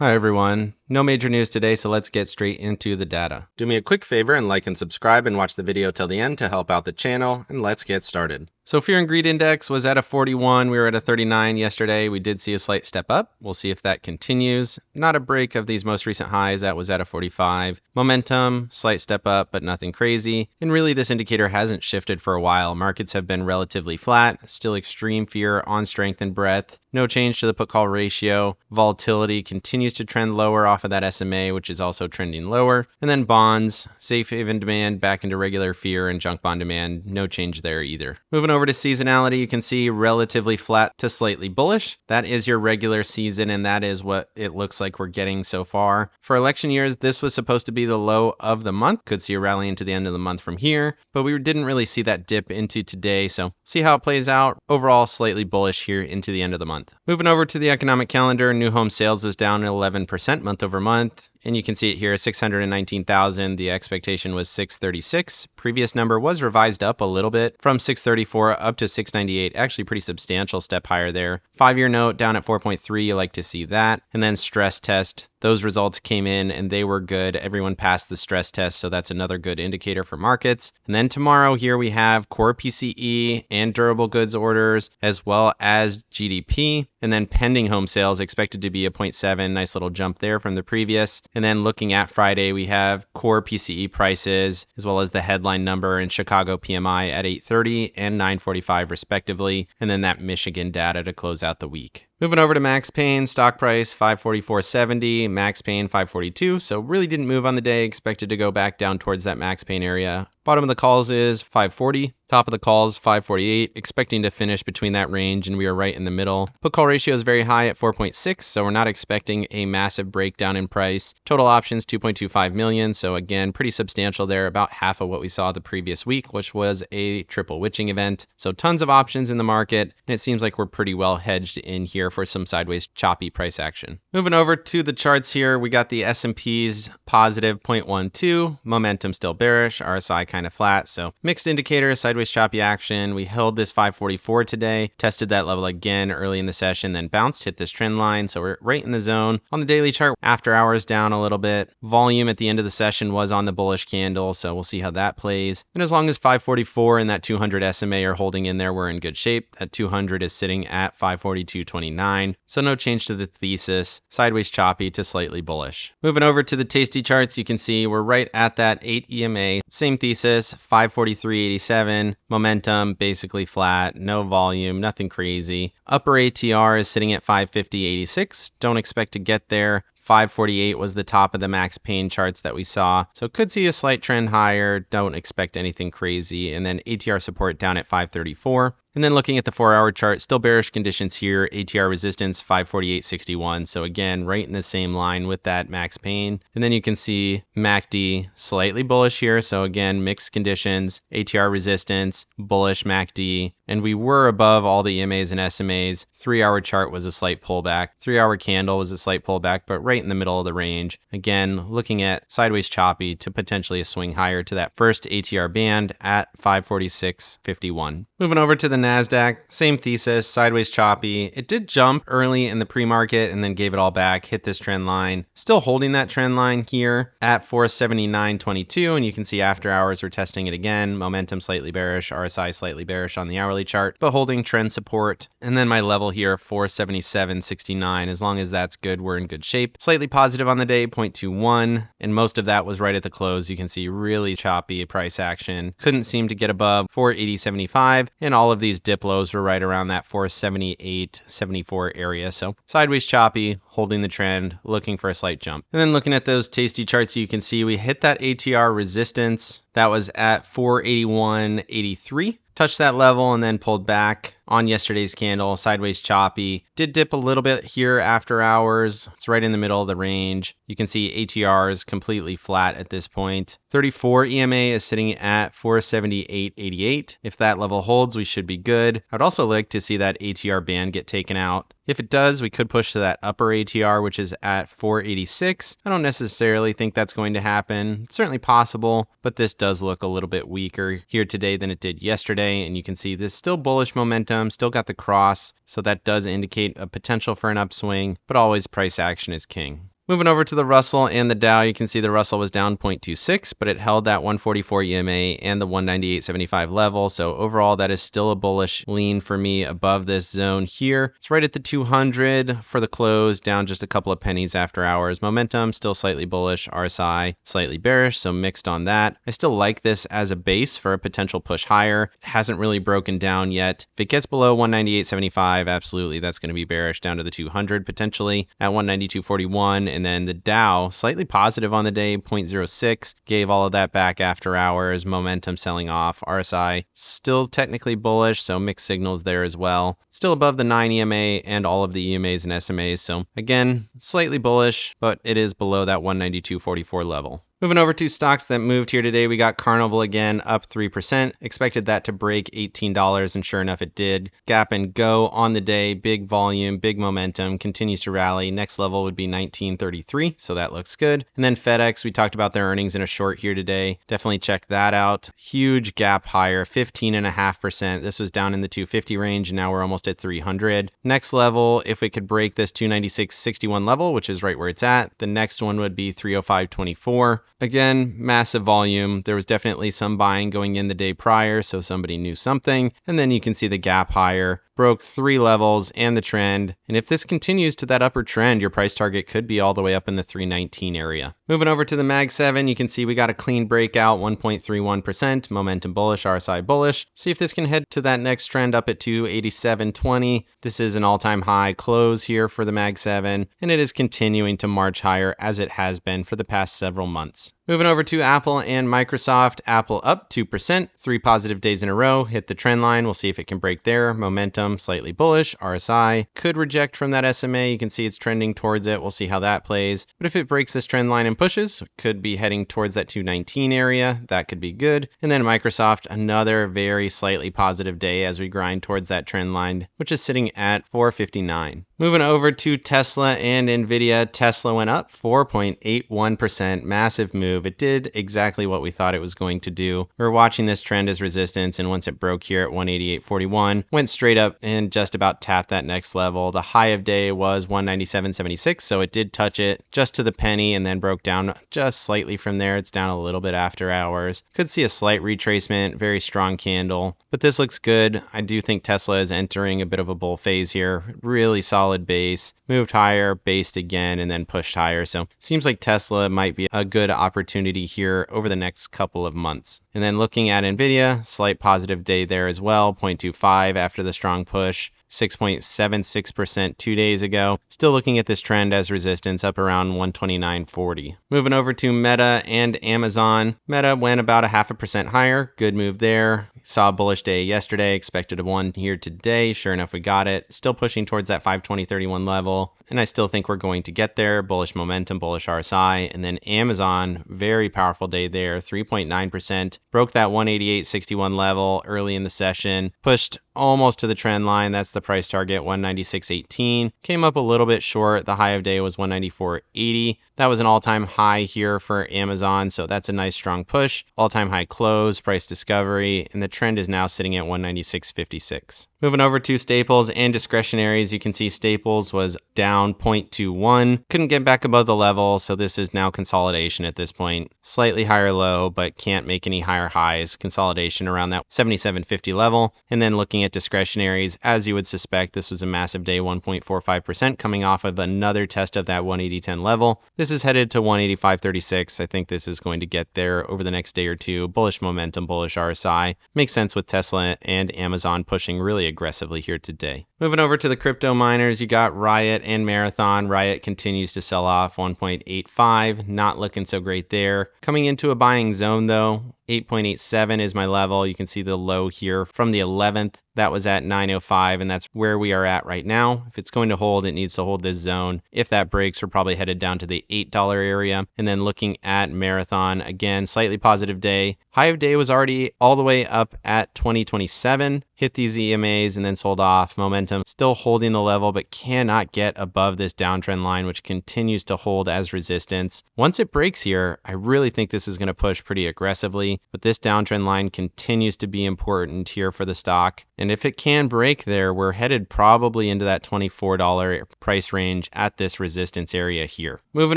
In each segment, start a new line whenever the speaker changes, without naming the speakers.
Hi everyone. No major news today, so let's get straight into the data. Do me a quick favor and like and subscribe and watch the video till the end to help out the channel, and let's get started. So Fear and Greed Index was at a 41. We were at a 39 yesterday. We did see a slight step up. We'll see if that continues. Not a break of these most recent highs. That was at a 45. Momentum, slight step up, but nothing crazy. And really, this indicator hasn't shifted for a while. Markets have been relatively flat. Still extreme fear on strength and breadth. No change to the put-call ratio. Volatility continues to trend lower off of that SMA, which is also trending lower. And then bonds, safe haven demand back into regular fear, and junk bond demand, no change there either. Moving over to seasonality, you can see relatively flat to slightly bullish. That is your regular season, and that is what it looks like we're getting so far. For election years, this was supposed to be the low of the month. Could see a rally into the end of the month from here, but we didn't really see that dip into today, so see how it plays out. Overall, slightly bullish here into the end of the month. Moving over to the economic calendar, new home sales was down 11% month over month. And you can see it here, 619,000. The expectation was 636. Previous number was revised up a little bit from 634 up to 698. Actually, pretty substantial step higher there. 5-year note down at 4.3. You like to see that. And then stress test. Those results came in and they were good. Everyone passed the stress test, so that's another good indicator for markets. And then tomorrow here we have core PCE and durable goods orders, as well as GDP. And then pending home sales expected to be a 0.7. Nice little jump there from the previous. And then looking at Friday, we have core PCE prices, as well as the headline number in Chicago PMI at 830 and 945 respectively. And then that Michigan data to close out the week. Moving over to Max Pain, stock price 544.70, Max Pain 542, so really didn't move on the day, expected to go back down towards that Max Pain area. Bottom of the calls is 540, top of the calls 548, expecting to finish between that range, and we are right in the middle. Put call ratio is very high at 4.6, so we're not expecting a massive breakdown in price. Total options 2.25 million, so again, pretty substantial there, about half of what we saw the previous week, which was a triple witching event. So tons of options in the market, and it seems like we're pretty well hedged in here for some sideways choppy price action. Moving over to the charts here, we got the S&P's positive 0.12, momentum still bearish, RSI kind of flat, so mixed indicators, sideways choppy action. We held this 544 today, tested that level again early in the session, then bounced, hit this trend line, so we're right in the zone. On the daily chart, after hours down a little bit. Volume at the end of the session was on the bullish candle, so we'll see how that plays. And as long as 544 and that 200 SMA are holding in there, we're in good shape. That 200 is sitting at 542.29, so no change to the thesis, sideways choppy to slightly bullish. Moving over to the Tasty charts, you can see we're right at that 8 EMA, same thesis, 543.87, momentum basically flat, no volume, nothing crazy. Upper ATR is sitting at 550.86, don't expect to get there. 548 was the top of the Max Pain charts that we saw, so could see a slight trend higher, don't expect anything crazy, and then ATR support down at 534. And then looking at the 4-hour chart, still bearish conditions here, ATR resistance 548.61, so again, right in the same line with that Max Pain. And then you can see MACD slightly bullish here, so again, mixed conditions, ATR resistance, bullish MACD, and we were above all the EMAs and SMAs. 3-hour chart was a slight pullback, 3-hour candle was a slight pullback, but right in the middle of the range. Again, looking at sideways choppy to potentially a swing higher to that first ATR band at 546.51. Moving over to the NASDAQ, same thesis, sideways choppy. It did jump early in the pre-market and then gave it all back, hit this trend line. Still holding that trend line here at 479.22, and you can see after hours we're testing it again. Momentum slightly bearish, RSI slightly bearish on the hourly chart, but holding trend support. And then my level here, 477.69. As long as that's good, we're in good shape. Slightly positive on the day, 0.21, and most of that was right at the close. You can see really choppy price action. Couldn't seem to get above 480.75, and all of these dip lows were right around that 478.74 area. So sideways choppy, holding the trend, looking for a slight jump. And then looking at those Tasty charts, you can see we hit that ATR resistance. That was at 481.83. Touched that level and then pulled back on yesterday's candle, sideways choppy. Did dip a little bit here after hours. It's right in the middle of the range. You can see ATR is completely flat at this point. 34 EMA is sitting at 478.88. If that level holds, we should be good. I'd also like to see that ATR band get taken out. If it does, we could push to that upper ATR, which is at 486. I don't necessarily think that's going to happen. It's certainly possible, but this does look a little bit weaker here today than it did yesterday. And you can see this still bullish momentum, still got the cross. So that does indicate a potential for an upswing, but always price action is king. Moving over to the Russell and the Dow, you can see the Russell was down 0.26, but it held that 144 EMA and the 198.75 level. So overall, that is still a bullish lean for me above this zone here. It's right at the 200 for the close, down just a couple of pennies after hours. Momentum still slightly bullish, RSI slightly bearish, so mixed on that. I still like this as a base for a potential push higher. It hasn't really broken down yet. If it gets below 198.75, absolutely, that's going to be bearish down to the 200 potentially at 192.41. And then the Dow, slightly positive on the day, 0.06, gave all of that back after hours, momentum selling off. RSI still technically bullish, so mixed signals there as well. Still above the 9 EMA and all of the EMAs and SMAs, so again, slightly bullish, but it is below that 192.44 level. Moving over to stocks that moved here today, we got Carnival again up 3%. Expected that to break $18, and sure enough, it did. Gap and Go on the day, big volume, big momentum, continues to rally. Next level would be 1933, so that looks good. And then FedEx, we talked about their earnings in a short here today. Definitely check that out. Huge gap higher, 15.5%. This was down in the 250 range, and now we're almost at 300. Next level, if it could break this 296.61 level, which is right where it's at, the next one would be 305.24. Again, massive volume. There was definitely some buying going in the day prior, so somebody knew something. And then you can see the gap higher. Broke 3 levels and the trend. And if this continues to that upper trend, your price target could be all the way up in the 319 area. Moving over to the Mag 7, you can see we got a clean breakout, 1.31%, momentum bullish, RSI bullish. See if this can head to that next trend up at 287.20. This is an all-time high close here for the Mag 7, and it is continuing to march higher as it has been for the past several months. Moving over to Apple and Microsoft, Apple up 2%, 3 positive days in a row, hit the trend line. We'll see if it can break there. Momentum slightly bullish, RSI could reject from that SMA. You can see it's trending towards it. We'll see how that plays. But if it breaks this trend line and pushes, could be heading towards that 219 area. That could be good. And then Microsoft, another very slightly positive day as we grind towards that trend line, which is sitting at 459. Moving over to Tesla and NVIDIA, Tesla went up 4.81%, massive move. It did exactly what we thought it was going to do. We were watching this trend as resistance, and once it broke here at 188.41, went straight up and just about tapped that next level. The high of day was 197.76, so it did touch it just to the penny and then broke down just slightly from there. It's down a little bit after hours. Could see a slight retracement, very strong candle, but this looks good. I do think Tesla is entering a bit of a bull phase here. Really solid base, moved higher, based again, and then pushed higher. So seems like Tesla might be a good opportunity here over the next couple of months. And then looking at NVIDIA, slight positive day there as well, 0.25 after the strong push. 6.76% 2 days ago. Still looking at this trend as resistance up around 129.40. Moving over to Meta and Amazon. Meta went about 0.5% higher. Good move there. Saw a bullish day yesterday. Expected a one here today. Sure enough, we got it. Still pushing towards that 520.31 level. And I still think we're going to get there. Bullish momentum, bullish RSI. And then Amazon, very powerful day there. 3.9%. Broke that 188.61 level early in the session. Pushed almost to the trend line. That's the price target, 196.18. Came up a little bit short. The high of day was 194.80. That was an all-time high here for Amazon, so that's a nice strong push. All-time high close, price discovery, and the trend is now sitting at 196.56. Moving over to staples and discretionaries, you can see staples was down 0.21. Couldn't get back above the level, so this is now consolidation at this point. Slightly higher low, but can't make any higher highs. Consolidation around that 77.50 level. And then looking at discretionaries, as you would suspect, this was a massive day, 1.45%, coming off of another test of that 180.10 level. This is headed to 185.36. I think this is going to get there over the next day or two. Bullish momentum, bullish RSI. Makes sense with Tesla and Amazon pushing really aggressively here today. Moving over to the crypto miners, you got RIOT and Marathon. RIOT continues to sell off 1.85. Not looking so great there. Coming into a buying zone though. 8.87 is my level. You can see the low here from the 11th. That was at 905, and that's where we are at right now. If it's going to hold, it needs to hold this zone. If that breaks, we're probably headed down to the $8 area. And then looking at Marathon, again, slightly positive day, High of day was already all the way up at 2027, hit these EMAs and then sold off. Momentum still holding the level, but cannot get above this downtrend line, which continues to hold as resistance. Once it breaks here, I really think this is going to push pretty aggressively, but this downtrend line continues to be important here for the stock. And if it can break there, we're headed probably into that $24 price range at this resistance area here. Moving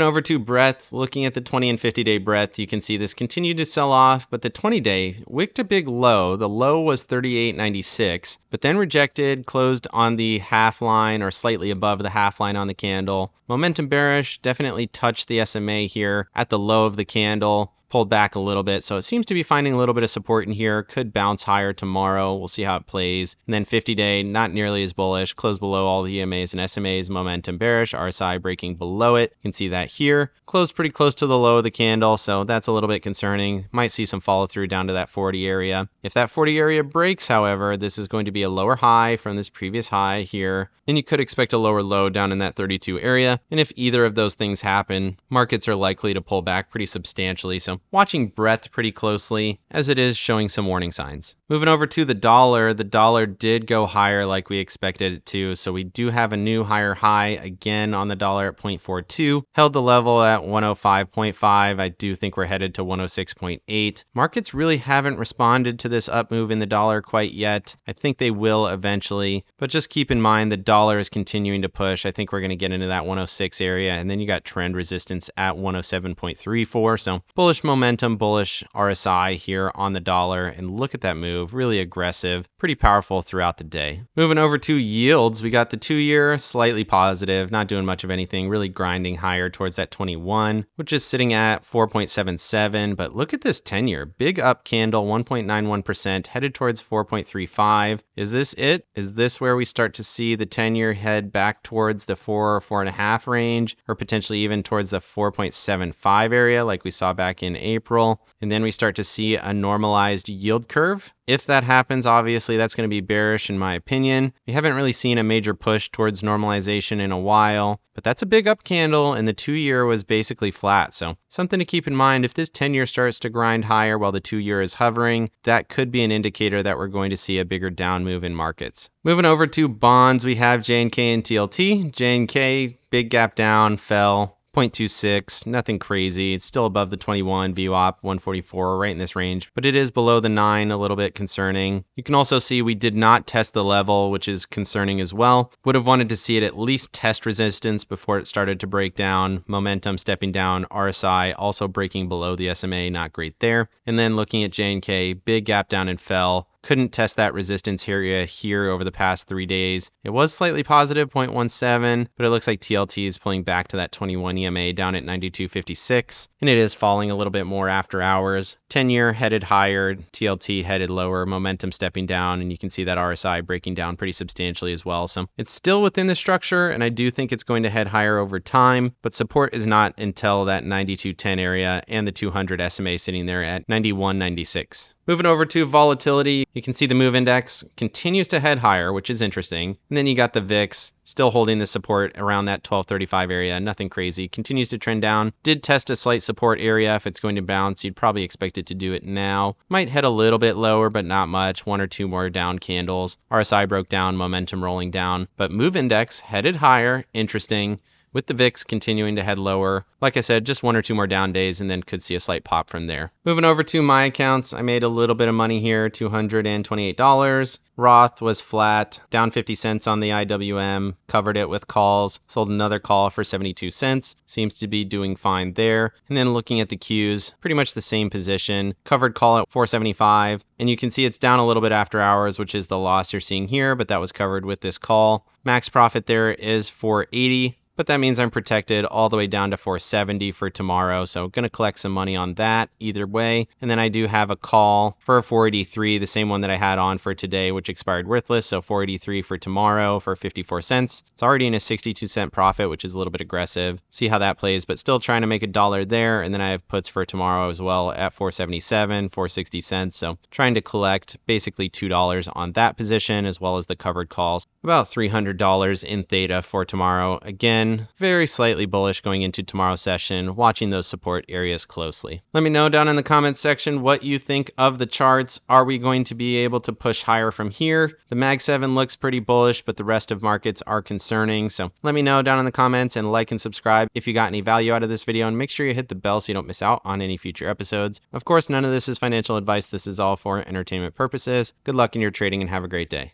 over to breadth, looking at the 20 and 50-day breadth, you can see this continued to sell off, but the 20-day wicked a big low. The low was 38.96, but then rejected, closed on the half line or slightly above the half line on the candle. Momentum bearish, definitely touched the SMA here at the low of the candle. Pulled back a little bit, so it seems to be finding a little bit of support in here. Could bounce higher tomorrow. We'll see how it plays. And then 50-day, not nearly as bullish. Closed below all the EMAs and SMAs. Momentum bearish. RSI breaking below it. You can see that here. Closed pretty close to the low of the candle, so that's a little bit concerning. Might see some follow through down to that 40 area. If that 40 area breaks, however, this is going to be a lower high from this previous high here. And you could expect a lower low down in that 32 area. And if either of those things happen, markets are likely to pull back pretty substantially. So watching breadth pretty closely as it is showing some warning signs. Moving over to the dollar did go higher like we expected it to. So we do have a new higher high again on the dollar at 0.42. Held the level at 105.5. I do think we're headed to 106.8. Markets really haven't responded to this up move in the dollar quite yet. I think they will eventually, but just keep in mind the dollar is continuing to push. I think we're going to get into that 106 area, and then you got trend resistance at 107.34. So bullish momentum, bullish RSI here on the dollar, and look at that move, really aggressive, pretty powerful throughout the day. Moving over to yields, we got the 2-year slightly positive, not doing much of anything, really grinding higher towards that 21, which is sitting at 4.77. But look at this 10-year, big up candle, 1.91%, headed towards 4.35. Is this it? Is this where we start to see the 10-year head back towards the 4.5 range, or potentially even towards the 4.75 area like we saw back in April? And then we start to see a normalized yield curve. If that happens, obviously that's going to be bearish in my opinion. We haven't really seen a major push towards normalization in a while, but that's a big up candle, and the 2-year was basically flat. So something to keep in mind, if this 10-year starts to grind higher while the 2-year is hovering, that could be an indicator that we're going to see a bigger down move in markets. Moving over to bonds, we have JNK and TLT. JNK, big gap down, fell. 0.26, nothing crazy. It's still above the 21 VWAP, 144, right in this range, but it is below the 9, a little bit concerning. You can also see we did not test the level, which is concerning as well. Would have wanted to see it at least test resistance before it started to break down. Momentum stepping down, RSI also breaking below the SMA, not great there. And then looking at JNK, big gap down and fell. Couldn't test that resistance area here over the past 3 days. It was slightly positive, 0.17, but it looks like TLT is pulling back to that 21 EMA down at 92.56, and it is falling a little bit more after hours. 10-year headed higher, TLT headed lower, momentum stepping down, and you can see that RSI breaking down pretty substantially as well. So it's still within the structure, and I do think it's going to head higher over time, but support is not until that 92.10 area and the 200 SMA sitting there at 91.96. Moving over to volatility, you can see the move index continues to head higher, which is interesting. And then you got the VIX still holding the support around that 1235 area. Nothing crazy. Continues to trend down. Did test a slight support area. If it's going to bounce, you'd probably expect it to do it now. Might head a little bit lower, but not much. 1 or 2 more down candles. RSI broke down, momentum rolling down. But move index headed higher. Interesting. With the VIX continuing to head lower. Like I said, just 1 or 2 more down days and then could see a slight pop from there. Moving over to my accounts, I made a little bit of money here, $228. Roth was flat, down 50 cents on the IWM, covered it with calls, sold another call for 72 cents, seems to be doing fine there. And then looking at the Qs, pretty much the same position, covered call at 475, and you can see it's down a little bit after hours, which is the loss you're seeing here, but that was covered with this call. Max profit there is 480. But that means I'm protected all the way down to 470 for tomorrow. So going to collect some money on that either way. And then I do have a call for 483, the same one that I had on for today, which expired worthless. So 483 for tomorrow for 54 cents. It's already in a 62-cent profit, which is a little bit aggressive. See how that plays, but still trying to make $1 there. And then I have puts for tomorrow as well at 477, 460 cents. So trying to collect basically $2 on that position, as well as the covered calls. About $300 in theta for tomorrow. Again, very slightly bullish going into tomorrow's session, watching those support areas closely. Let me know down in the comments section what you think of the charts. Are we going to be able to push higher from here? The Mag 7 looks pretty bullish, but the rest of markets are concerning. So let me know down in the comments, and like and subscribe if you got any value out of this video, and make sure you hit the bell so you don't miss out on any future episodes. Of course, none of this is financial advice. This is all for entertainment purposes. Good luck in your trading and have a great day.